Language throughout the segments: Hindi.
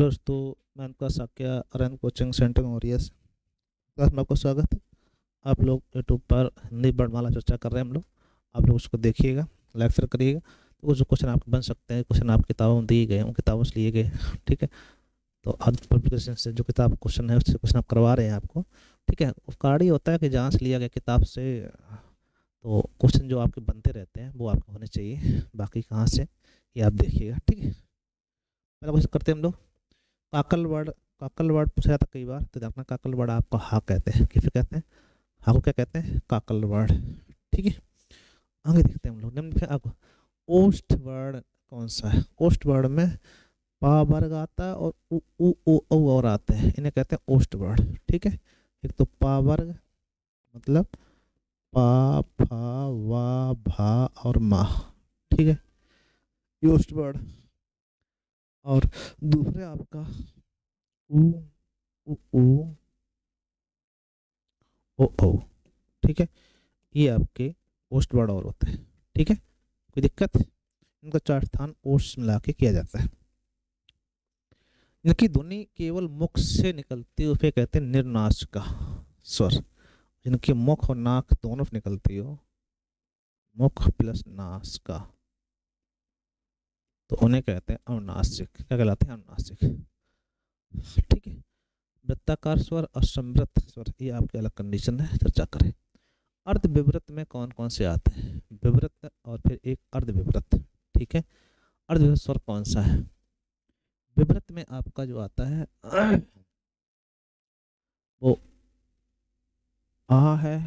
दोस्तों, मैं उनका साक्या अरन कोचिंग सेंटर मॉरियस क्लास में आपको स्वागत है। आप लोग यूट्यूब पर हिंदी वर्णमाला चर्चा कर रहे हैं हम लोग। आप लोग उसको देखिएगा, लेक्चर करिएगा, तो कुछ क्वेश्चन आपके बन सकते हैं। क्वेश्चन आप किताबों में दिए गए, उन किताबों से लिए गए। ठीक है, तो आदि पब्लिकेशन से जो किताब क्वेश्चन है उससे क्वेश्चन आप करवा रहे हैं आपको। ठीक है, कार्ड ही होता है कि जहाँ से लिया गया किताब से, तो क्वेश्चन जो आपके बनते रहते हैं वो आपके होने चाहिए। बाकी कहाँ से, ये आप देखिएगा। ठीक है, पहला क्वेश्चन करते हैं हम लोग। काकल वर्ड पूछा जाता कई बार, तो देखना काकल वर्ड आपको हा कहते हैं, किसे कहते हैं? हा को क्या कहते हैं? काकल वर्ड। ठीक है, आगे देखते हैं हम लोग। निम्न में आपको ओस्ट वर्ड कौन सा है? ओस्ट वर्ड में पा वर्ग आता है और उ उ ओ औ और आते हैं, इन्हें कहते हैं ओस्ट वर्ड। ठीक है, एक तो पा वर्ग मतलब पा फा वा भा और मा। ठीक है, ये ओस्ट वर्ड। और दूसरे आपका उ उ ओ ओ। ठीक है, ये आपके ओस्ट वर्ड और होते हैं। ठीक है, कोई दिक्कत? इनका चार स्थान ओस्ट मिला के किया जाता है। इनकी ध्वनि केवल मुख से निकलती है उसे कहते हैं निर्नासिका स्वर। जिनकी मुख और नाक दोनों से निकलती हो, मुख प्लस नासिका, तो उन्हें कहते हैं अनुनासिक। क्या कहलाते हैं? अनुनासिक। ठीक है, वृत्ताकार स्वर और समृद्ध स्वर, ये आपके अलग कंडीशन है, चर्चा करें। अर्ध विवृत में कौन कौन से आते हैं? विवृत और फिर एक अर्ध विवृत। ठीक है, अर्ध विवृत स्वर कौन सा है? विवृत में आपका जो आता है वो आ है,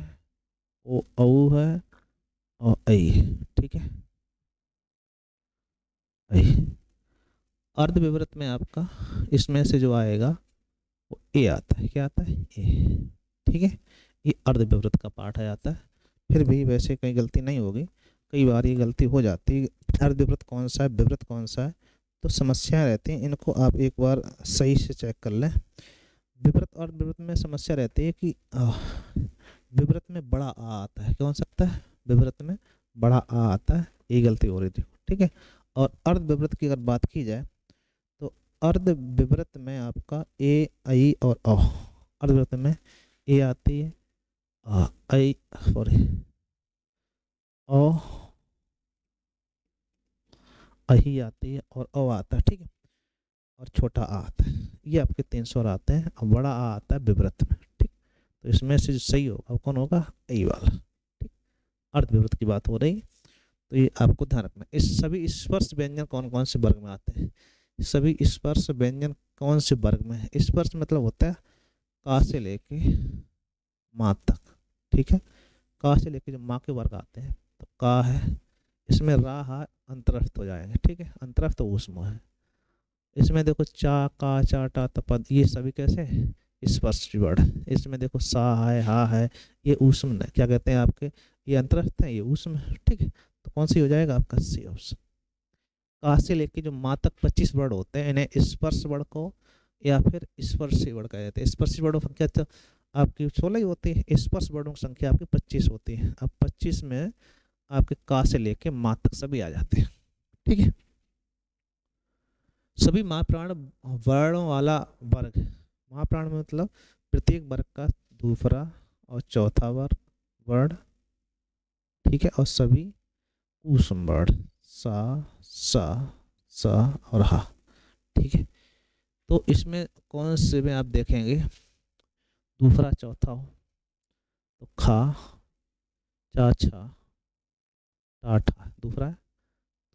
वो औ है और ऐ। ठीक है, ऐ। अर्ध विवृत में आपका इसमें से जो आएगा वो ए आता है। क्या आता है? ए। ठीक है, ये अर्ध विवृत का पार्ट आ जाता है। फिर भी वैसे कहीं गलती नहीं होगी, कई बार ये गलती हो जाती है। अर्ध विवृत कौन सा है, विवृत कौन सा है, तो समस्या रहती है। इनको आप एक बार सही से चेक कर लें। विवृत और विवृत में समस्या रहती है कि विवृत में बड़ा आ आता है। कौन सकता है? विवृत में बड़ा आ आता है, ये गलती हो रही थी। ठीक है, और अर्ध विवृत की अगर बात की जाए तो अर्ध विवृत में आपका ए आई और अ। अर्ध विवृत में ए आती है, आई सॉरी ओ अही आती है और ओ आता है। ठीक है, और छोटा आ आता है। ये आपके 3 स्वर आते हैं और बड़ा आ आता है विवृत में। ठीक, तो इसमें से जो सही होगा वो कौन होगा? आई वाला। ठीक, अर्ध विवृत की बात हो रही, तो ये आपको ध्यान रखना। इस सभी स्पर्श व्यंजन कौन कौन से वर्ग में आते हैं? सभी स्पर्श व्यंजन कौन से वर्ग में है? स्पर्श मतलब होता है का से लेके माँ तक। ठीक है, का से लेके जो माँ के वर्ग आते हैं, तो का है, इसमें रा हा अंतरस्थ हो जाएंगे। ठीक है, अंतरस्थ तो ऊष्म है। इसमें देखो चा का चा टा तपद, ये सभी कैसे स्पर्श वर्ड। इसमें देखो सा है, हा है, ये ऊष्म है। क्या कहते हैं आपके? ये अंतरस्थ है, ये ऊष्म है। ठीक है, तो कौन सी हो जाएगा आपका? C option. का से लेके जो माँ तक 25 वर्ड होते हैं, इन्हें स्पर्श वर्ड को या फिर स्पर्शी वर्ड कहा जाता है। स्पर्शी वर्डों की संख्या तो आपकी 16 ही होती है, स्पर्श वर्डों की संख्या आपकी 25 होती है। अब 25 में आपके का से लेके माँ तक सभी आ जाते हैं। ठीक है, सभी महाप्राण वर्णों वाला वर्ग। महाप्राण में मतलब प्रत्येक वर्ग का दूसरा और चौथा वर्ण। ठीक है, और सभी ऊष्म वर्ण सा और हा। ठीक है, तो इसमें कौन से में आप देखेंगे दूसरा चौथा हो, तो खा चा छा टा ठा दूसरा है,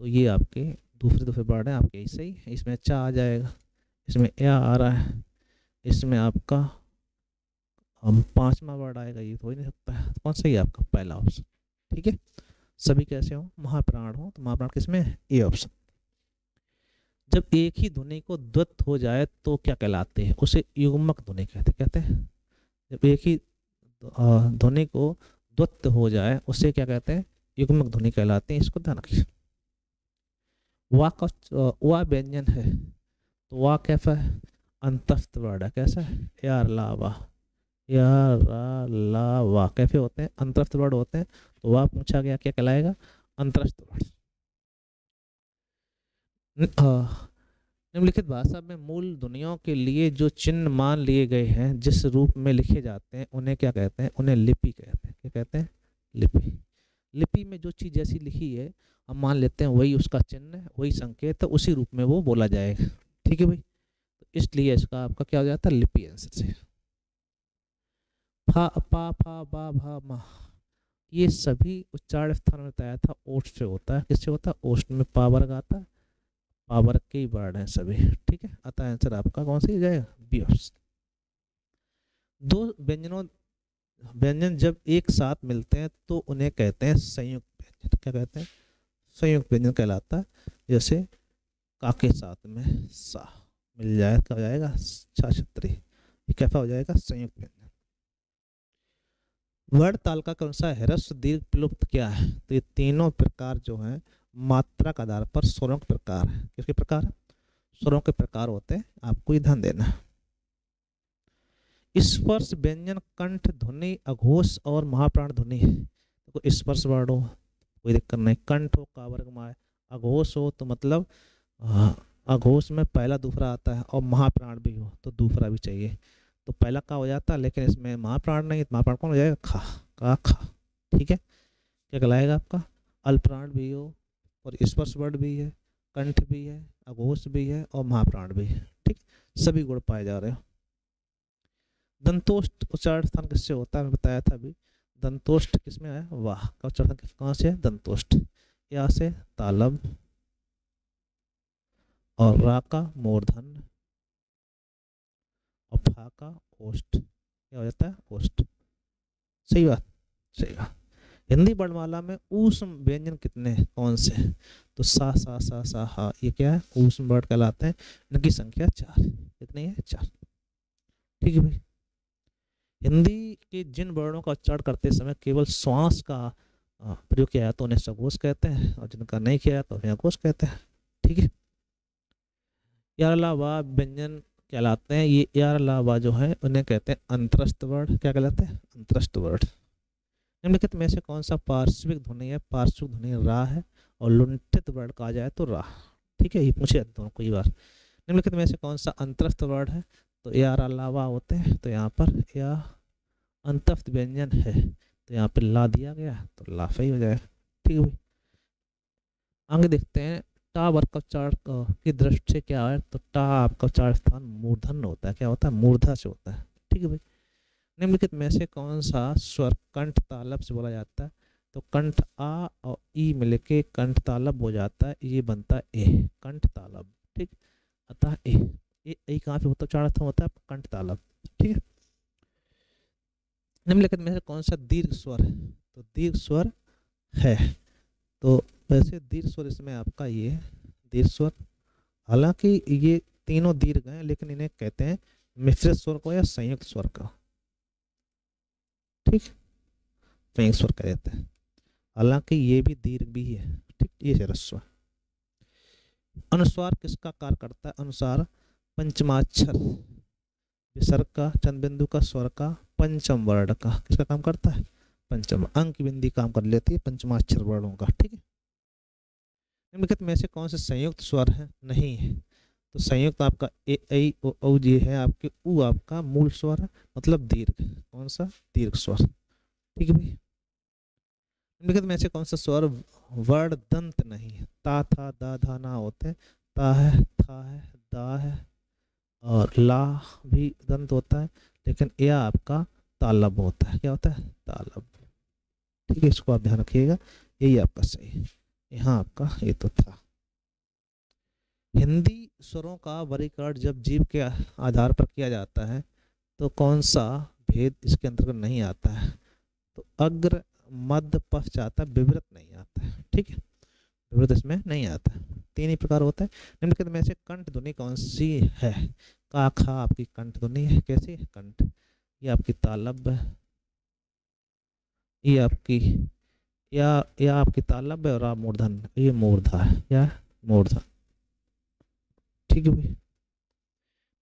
तो ये आपके दूसरे वर्ड है आपके। ऐसे ही इसमें चा आ जाएगा, इसमें या आ रहा है, इसमें आपका हम 5वां वर्ड आएगा, ये तो हो ही नहीं सकता है। तो कौन सा ही आपका? पहला ऑप्शन। ठीक है, सभी कैसे हो? महाप्राण हो, तो महाप्राण किसमें? A option. जब एक ही ध्वनि को द्वत हो जाए तो क्या कहलाते हैं? उसे युग्मक ध्वनि कहते हैं। जब एक ही ध्वनि को द्वत हो जाए उसे क्या कहते हैं? युग्मक ध्वनि कहलाते हैं। इसको ध्यान रखिए। वा का वा व्यंजन है, तो वा कैसा है? अंतस्थ वर्ड है। कैसा है? यार लावा, यार लावा कैसे होते हैं? अंतस्थ वर्ड होते हैं। तो वा पूछा गया, क्या कहलाएगा? अंतस्थ वर्ड। निम्नलिखित भाषा में मूल ध्वनियों के लिए जो चिन्ह मान लिए गए हैं, जिस रूप में लिखे जाते हैं, उन्हें क्या कहते हैं? उन्हें लिपि कहते हैं। क्या कहते हैं? लिपि। लिपि में जो चीज़ जैसी लिखी है हम मान लेते हैं वही उसका चिन्ह है, वही संकेत है, उसी रूप में वो बोला जाएगा। ठीक है भाई, तो इसलिए इसका आपका क्या हो जाता है? लिपि आंसर से। फा पा फा बा भा मा, ये सभी उच्चारण स्थान में बताया था ओष्ठ से होता है। किससे होता है? ओष्ठ में पा वर्ग आता है, पा वर्ग के ही वर्ड हैं सभी। ठीक है, अतः आंसर आपका कौन सा हो जाएगा? B option. दो व्यंजन जब एक साथ मिलते हैं तो उन्हें कहते हैं संयुक्त व्यंजन। क्या कहते हैं? संयुक्त व्यंजन कहलाता है। जैसे का के साथ में सा मिल जाए, क्या हो जाएगा? छा छत्री। ये कैसा हो जाएगा? संयुक्त व्यंजन। वर्ण तालिका के अनुसार ह्रस्व दीर्घ प्लुप्त क्या है? तो ये तीनों प्रकार जो हैं मात्रा के आधार पर स्वरों के प्रकार है। किसके प्रकार है? स्वरों के प्रकार होते हैं, आपको ये ध्यान देना है। स्पर्श व्यंजन कंठ ध्वनि अघोष और महाप्राण ध्वनि। देखो स्पर्श वर्ड हो कोई दिक्कत नहीं, कंठ हो का वर्ग माए, अघोष हो तो मतलब अघोष में पहला दूसरा आता है, और महाप्राण भी हो तो दूसरा भी चाहिए। तो पहला का हो जाता है, लेकिन इसमें महाप्राण नहीं, तो महाप्राण कौन हो जाएगा? खा, का खा। ठीक है, क्या कहलाएगा आपका? अल्पप्राण भी हो, और स्पर्श वर्ड भी है, कंठ भी है, अघोष भी है, और महाप्राण भी है। ठीक, सभी गुण पाए जा रहे हो। दंतोष्ठ उच्चारण स्थान किससे होता है? मैं बताया था अभी। दंतोष्ठ किसमें है? वाह का उच्चारण कहाँ से है? दंतोष्ठ। या से तालब, और रा का मूर्धन, और फा का ओष्ठ। क्या हो जाता है? ओष्ठ। सही बात, सही बात। हिंदी वर्णमाला में ऊष्म व्यंजन कितने हैं? कौन से? तो सा सा सा सा हा, ये क्या है? ऊष्म वर्ण कहलाते हैं। इनकी संख्या 4। कितनी है? 4। ठीक है भाई। हिंदी के जिन वर्णों का उच्चारण करते समय केवल श्वास का प्रयोग किया जाता है उन्हें सघोष कहते हैं, और जिनका नहीं किया जाता उन्हें अघोष कहते हैं। ठीक है, यार अलावा व्यंजन कहलाते हैं। ये यार अलावा जो है उन्हें कहते हैं अंतरस्थ वर्ण। क्या कहलाते हैं? अंतरस्थ वर्ण। निम्नलिखित में से कौन सा पार्श्विक ध्वनि है? पार्श्विक ध्वनि रा है, और लुंठित वर्ण कहा जाए तो रा। ठीक है, ये पूछे दोनों को बार। निम्नलिखित में से कौन सा अंतरस्थ वर्ण है? तो यार अलावा होते हैं, तो यहाँ पर या अंतस्थ व्यंजन है, तो यहाँ पे ला दिया गया, तो ला सही हो जाएगा। ठीक है भाई, आगे देखते हैं। टा वर्ग का उच्चारण की दृष्टि से क्या है? तो टा आपका उच्चारण स्थान मूर्धन होता है। क्या होता है? मूर्धा से होता है। ठीक है भाई। निम्नलिखित में से कौन सा स्वर कंठ तालब से बोला जाता है? तो कंठ आ और ई मिलके कंठ तालब हो जाता है, ये बनता है ए, कंठ तालब। ठीक, अतः ए कहाँ पे होता है? उच्चारण होता है कंठ तालब। ठीक है। निम्नलिखित में से कौन सा दीर्घ स्वर है? तो दीर्घ स्वर है, तो वैसे दीर्घ स्वर इसमें आपका ये दीर्घ स्वर, हालांकि ये तीनों दीर्घ हैं, लेकिन इन्हें कहते हैं मिश्रित स्वर को या संयुक्त स्वर का। ठीक, संयुक्त स्वर कहते हैं, हालांकि ये भी दीर्घ भी है। ठीक, ये ह्रस्व। अनुस्वार किसका कार्य करता है? अनुसार पंचमाक्षर विसर्ग का, चंद्रबिंदु का, स्वर का, पंचम वर्ण का। किसका काम करता है? पंचम। अंक बिंदी काम कर लेती है पंचमाक्षर वर्णों का। ठीक है। निम्नलिखित में से कौन से संयुक्त स्वर है? नहीं है, तो संयुक्त आपका ए ऐ ओ औ ये है आपके। उ आपका मूल स्वर है, मतलब दीर्घ। कौन सा? दीर्घ स्वर। ठीक है भाई। निम्नलिखित में से कौन सा स्वर वर्ण दंत नहीं है? ता था दा धा ना होते हैं, ता है, था है, दा है, और ला भी दंत होता है, लेकिन यह आपका तालब होता है। क्या होता है? तालब। ठीक है, इसको आप ध्यान रखिएगा, यही आपका सही है। यहाँ आपका ये तो था। हिंदी स्वरों का वर्गीकरण जब जीव के आधार पर किया जाता है तो कौन सा भेद इसके अंतर्गत नहीं आता है? तो अग्र मध्य पश्च आता है, विवृत नहीं आता है। ठीक है, विवृत इसमें नहीं आता है। 3 ही प्रकार होता है। निम्नलिखित में से कंठ ध्वनि कौन सी है? का खा आपकी कंठ ध्वनि है। कैसी? कंठ। ये आपकी तालब है, ये आपकी या आपकी तालब है, और आप मूर्धन, ये मूर्धा है, या मूर्धा। ठीक है भाई।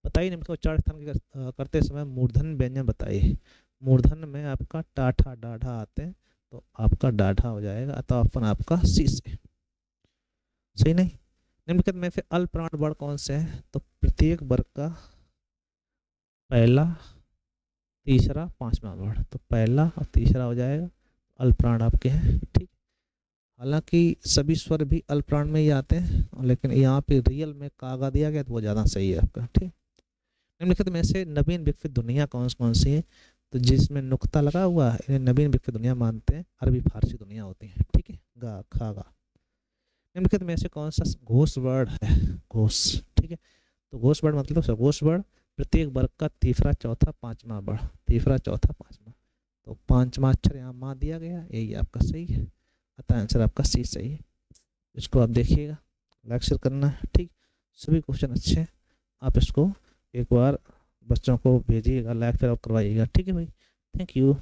बताइए निम्न उच्चारण स्थान करते समय मूर्धन व्यंजन बताइए। मूर्धन में आपका टाठा डाढ़ा आते हैं, तो आपका डाढ़ा हो जाएगा, अतः अपन आपका सी से। सही नहीं? निम्नलिखित में से अल्पप्राण वर्ण कौन से हैं? तो प्रत्येक वर्ग का पहला, तीसरा, पांचवा वर्ण, तो पहला और तीसरा हो जाएगा अल्पप्राण आपके हैं। ठीक, हालांकि सभी स्वर भी अल्पप्राण में ही आते हैं, लेकिन यहाँ पे रियल में कागा दिया गया तो वो ज़्यादा सही है आपका। ठीक, निम्नलिखित में से नवीन विकसित दुनिया कौन कौन सी है? तो जिसमें नुक्ता लगा हुआ है इन्हें नवीन विकसित दुनिया मानते हैं, अरबी फारसी दुनिया होती है। ठीक है, गा खा गा। निम्नलिखित में से कौन सा घोष वर्ण है? घोष। ठीक है, तो घोष वर्ण मतलब सघोष वर्ण, प्रत्येक वर्ग का तीसरा, चौथा, पांचवा वर्ण, तीसरा, चौथा, पांचवा, तो पांचवा अक्षर यहाँ माँ दिया गया, यही आपका सही है, अतः आंसर आपका सी सही है। इसको आप देखिएगा, लाइक शेयर करना है। ठीक, सभी क्वेश्चन अच्छे हैं, आप इसको एक बार बच्चों को भेजिएगा, लाइक शेयर करवाइएगा। ठीक है भाई, थैंक यू।